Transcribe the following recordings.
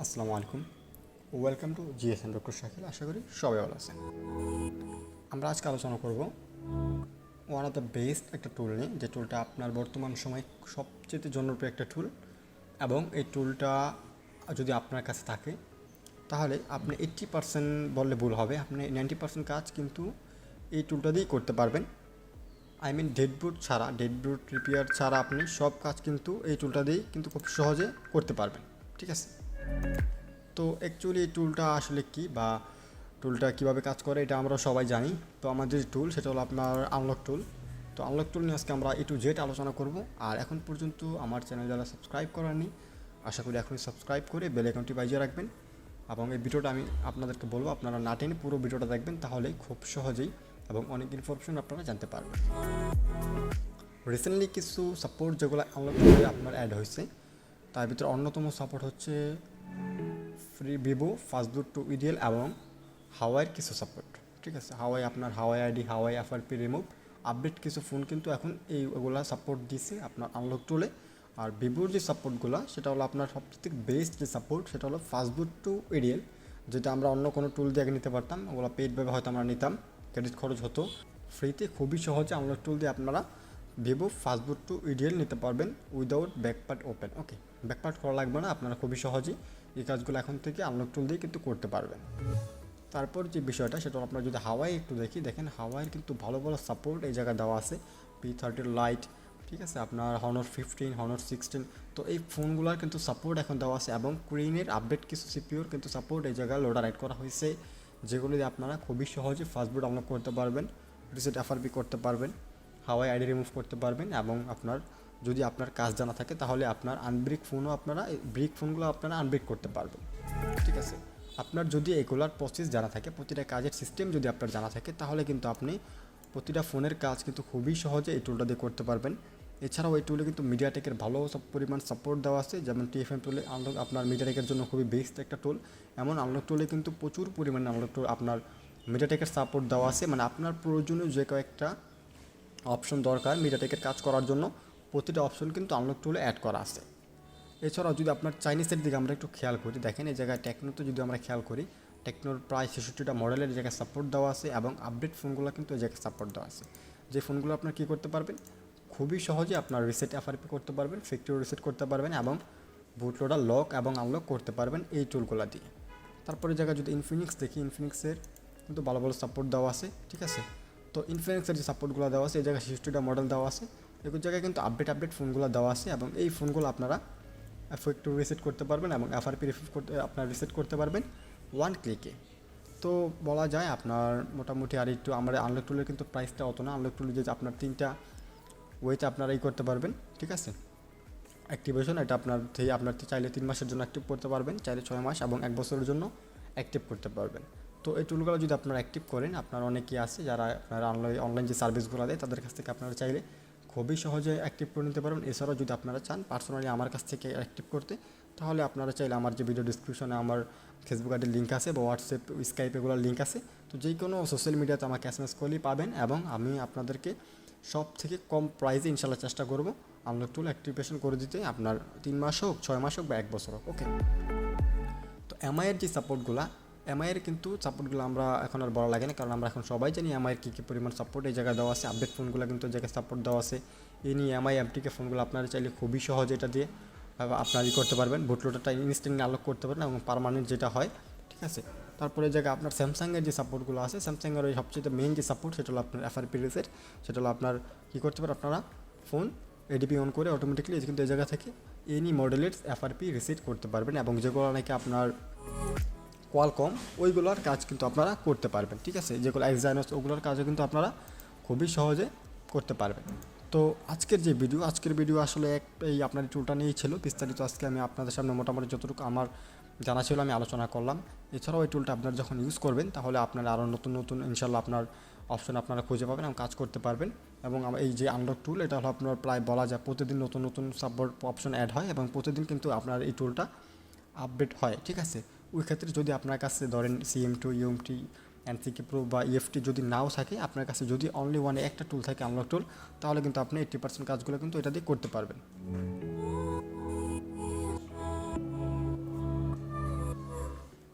আসসালামু আলাইকুম, welcome to GSM doctor Shakil. আশা করি সবাই ভালো আছেন। আমরা আজকে আলোচনা করব ওয়ান অফ দ্য বেস্ট একটা টুল নিয়ে, যে টুলটা আপনার বর্তমান সময়ে সবচেয়ে জনপ্রিয় একটা টুল, এবং এই টুলটা যদি আপনার কাছে থাকে তাহলে আপনি 80% বললে ভুল হবে, আপনি 90% কাজ কিন্তু এই টুলটা দিয়েই করতে পারবেন। ডেডবুট ছাড়া, ডেডবুট রিপেয়ার ছাড়া আপনি সব কাজ কিন্তু এই টুলটা দিয়েই কিন্তু খুব সহজে করতে পারবেন। ঠিক আছে, তো অ্যাকচুয়ালি এই টুলটা আসলে কি, বা টুলটা কীভাবে কাজ করে এটা আমরা সবাই জানি। তো আমাদের যে টুল সেটা হলো আপনার আনলক টুল। তো আনলক টুল নিয়ে আজকে আমরা A to Z আলোচনা করব। আর এখন পর্যন্ত আমার চ্যানেল যারা সাবস্ক্রাইব করেননি, আশা করি এখনই সাবস্ক্রাইব করে বেল আইকনটি বাজিয়ে রাখবেন। এবং এই ভিডিওটা আমি আপনাদেরকে বলবো আপনারা না টেনে পুরো ভিডিওটা দেখবেন, তাহলে খুব সহজেই এবং অনেক ইনফরমেশন আপনারা জানতে পারবেন। রিসেন্টলি কিছু সাপোর্ট যেগুলো আনলক টুলে আপনার অ্যাড হয়েছে, তার ভিতরে অন্যতম সাপোর্ট হচ্ছে ভিভো ফাস্টবুট টু ইডিএল এবং হাওয়াইয়ের কিছু সাপোর্ট। ঠিক আছে, হাওয়াই আইডি, হাওয়াই এফআরপি রিমুভ আপডেট কিছু ফোন কিন্তু এখন এইগুলা সাপোর্ট দিছে আপনার আনলক টুলে। আর ভিভোর যে সাপোর্টগুলো সেটা হলো আপনার সবথেকে বেস্ট যে সাপোর্ট সেটা হলো ফাস্টবুট টু ইডিএল, যেটা আমরা অন্য কোনো টুল দিয়ে আগে নিতে পারতাম, ওগুলো পেইডভাবে হয়তো আমরা নিতাম, ক্রেডিট খরচ হতো। ফ্রিতে খুবই সহজে আনলক টুল দিয়ে আপনারা ভিভো ফাস্টবুট টু ইডিএল নিতে পারবেন উইদাউট ব্যাকপার্ট ওপেন। ওকে, ব্যাকপার্ট করা লাগবে না, আপনারা খুবই সহজেই এই কাজগুলো এখন থেকে আনলক টুল দিয়ে কিন্তু করতে পারবেন। তারপর যে বিষয়টা সেটা আপনারা যদি হাওয়াই একটু দেখেন হাওয়াইয়ের কিন্তু ভালো ভালো সাপোর্ট এই জায়গায় দেওয়া আছে। P30 লাইট, ঠিক আছে, আপনার হনর 15, হনর 16, তো এই ফোনগুলোর কিন্তু সাপোর্ট এখন দেওয়া আছে। এবং কুইনের আপডেট কিছু সিপিওর কিন্তু সাপোর্ট এই জায়গায় লোডার অ্যাড করা হয়েছে, যেগুলো দিয়ে আপনারা খুবই সহজে ফাস্টবুট আনলক করতে পারবেন, রিসেট এফআরপি করতে পারবেন, হাওয়াই আইডি রিমুভ করতে পারবেন। এবং আপনার যদি আপনার কাজ জানা থাকে তাহলে আপনার আনব্রিক ফোনও ব্রিক ফোনগুলো আপনারা আনব্রিক করতে পারবেন। ঠিক আছে, আপনার যদি এগুলার প্রসেস জানা থাকে, প্রতিটা কাজের সিস্টেম যদি আপনার জানা থাকে, তাহলে কিন্তু আপনি প্রতিটা ফোনের কাজ কিন্তু খুবই সহজে এই টুলটা দিয়ে করতে পারবেন। এছাড়াও এই টুলে কিন্তু মিডিয়াটেকের ভালো পরিমাণ সাপোর্ট দেওয়া আছে, যেমন TFM টুলে আনলক আপনার মিডিয়াটেকের জন্য খুবই বেস্ট একটা টুল। এমন আনলক টুলে কিন্তু প্রচুর পরিমাণে আনলক টুল আপনার মিডিয়াটেকের সাপোর্ট দেওয়া আছে, মানে আপনার প্রয়োজনীয় যে কয়েকটা অপশন দরকার মিডিয়াটেকের কাজ করার জন্য, প্রতিটা অপশন কিন্তু আনলক টুলে অ্যাড করা আছে। এছাড়াও যদি আপনার চাইনিজের দিকে আমরা একটু খেয়াল করি, দেখেন এই জায়গায় টেকনোতে যদি আমরা খেয়াল করি, টেকনোর প্রায় 66টা মডেলের এই জায়গায় সাপোর্ট দেওয়া আছে, এবং আপডেট ফোনগুলো কিন্তু এই জায়গায় সাপোর্ট দেওয়া আছে। যে ফোনগুলো আপনার কী করতে পারবেন, খুবই সহজে আপনার রিসেট এফআরপি করতে পারবেন, ফ্যাক্টরি রিসেট করতে পারবেন, এবং বুট লোডার লক এবং আনলক করতে পারবেন এই টুলগুলো দিয়ে। তারপরে জায়গায় যদি ইনফিনিক্স দেখি, ইনফিনিক্সের কিন্তু ভালো ভালো সাপোর্ট দেওয়া আছে। ঠিক আছে, তো ইনফিনিক্সের যে সাপোর্টগুলো দেওয়া আছে এই জায়গায় 66টা মডেল দেওয়া আছে, এগুলো জায়গায় কিন্তু আপডেট ফোনগুলো দেওয়া আছে, এবং এই ফোনগুলো আপনারা ফ্যাক্টরি রিসেট করতে পারবেন এবং এফআরপি আপনার রিসেট করতে পারবেন ওয়ান ক্লিকে। তো বলা যায় আপনার মোটামুটি আর একটু আমরা আনলক টুলের কিন্তু প্রাইসটা অত না। আনলক টুলে যে আপনার 3টা ওয়েতে আপনারা করতে পারবেন। ঠিক আছে, অ্যাক্টিভেশন এটা আপনার চাইলে 3 মাসের জন্য অ্যাক্টিভ করতে পারবেন, চাইলে 6 মাস এবং 1 বছরের জন্য অ্যাক্টিভ করতে পারবেন। তো এই টুলগুলো যদি আপনারা অ্যাক্টিভ করেন, আপনার অনেকেই আছে যারা আপনারা অনলাইন যে সার্ভিসগুলো দেয় তাদের কাছ থেকে আপনারা চাইলে খুবই সহজে অ্যাক্টিভ করে নিতে পারবেন। এছাড়াও যদি আপনারা চান পার্সোনালি আমার কাছ থেকে অ্যাক্টিভ করতে, তাহলে আপনারা চাইলে আমার যে ভিডিও ডিসক্রিপশনে আমার ফেসবুক আইডির লিঙ্ক আছে বা হোয়াটসঅ্যাপ, স্কাইপ এগুলোর লিঙ্ক আছে, তো যে কোনো সোশ্যাল মিডিয়াতে আমাকে SMS করলেই পাবেন, এবং আমি আপনাদেরকে সব থেকে কম প্রাইসে ইনশাল্লাহ চেষ্টা করব আনলক টুল অ্যাক্টিভেশন করে দিতে, আপনার 3 মাস হোক, 6 মাস হোক বা 1 বছর হোক। ওকে, তো এমআইয়ের যে সাপোর্টগুলো, এমআইয়ের কিন্তু সাপোর্টগুলো আমরা এখন আর বলা লাগে না, কারণ আমরা এখন সবাই জানি এমআইয়ের কী পরিমাণ সাপোর্ট এই জায়গায় দেওয়া আছে। আপডেট ফোনগুলো কিন্তু এই জায়গায় সাপোর্ট দেওয়া আছে। এই নিয়ে এমআই এমটিকে ফোনগুলো আপনারা চাইলে খুবই সহজে এটা দিয়ে আপনারা করতে পারবেন, বুটলোডারটা ইনস্ট্যান্ট আনলক করতে পারবেন এবং পার্মানেন্ট যেটা হয়। ঠিক আছে, তারপরে এই জায়গায় আপনার স্যামসাংয়ের যে সাপোর্টগুলো আছে, স্যামসাংয়ের ওই সবচেয়ে মেইন যে সাপোর্ট সেটা হলো আপনার এফআরপি রিসেট। সেটা হলো আপনার কী করতে পারেন, আপনারা ফোন এডিপি অন করে অটোমেটিক্যালি কিন্তু এই জায়গা থেকে এনি মডেলের এফআরপি রিসেট করতে পারবেন, এবং যেগুলো নাকি আপনার কোয়ালকম ওইগুলোর কাজ কিন্তু আপনারা করতে পারবেন। ঠিক আছে, যেগুলো এক্সাইনস ওগুলোর কাজও কিন্তু আপনারা খুবই সহজে করতে পারবেন। তো আজকের ভিডিও আসলে এই আপনার টুলটা নিয়েই ছিল বিস্তারিত। আজকে আমি আপনাদের সামনে মোটামুটি যতটুকু আমার জানা ছিল আমি আলোচনা করলাম। এছাড়াও এই টুলটা আপনারা যখন ইউজ করবেন, তাহলে আপনারা আরও নতুন ইনশাল্লাহ আপনার অপশন আপনারা খুঁজে পাবেন এবং কাজ করতে পারবেন। এবং এই যে আনলক টুল, এটা হলো আপনার প্রায় বলা যায় প্রতিদিন নতুন সাপোর্ট অপশন অ্যাড হয়, এবং প্রতিদিন কিন্তু আপনার এই টুলটা আপডেট হয়। ঠিক আছে, ওই ক্ষেত্রে যদি আপনার কাছে ধরেন CM2, UMT, NCK Pro বা EFT যদি নাও থাকে, আপনার কাছে যদি অনলি ওয়ানে একটা টুল থাকে আনলক টুল, তাহলে কিন্তু আপনি 80% কাজগুলো কিন্তু এটা দিয়ে করতে পারবেন।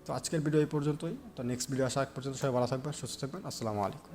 তো আজকের ভিডিও এই পর্যন্তই। তো নেক্সট ভিডিও আসা আগ পর্যন্ত সবাই ভালো থাকবেন, সুস্থ থাকবেন। আসসালামু আলাইকুম।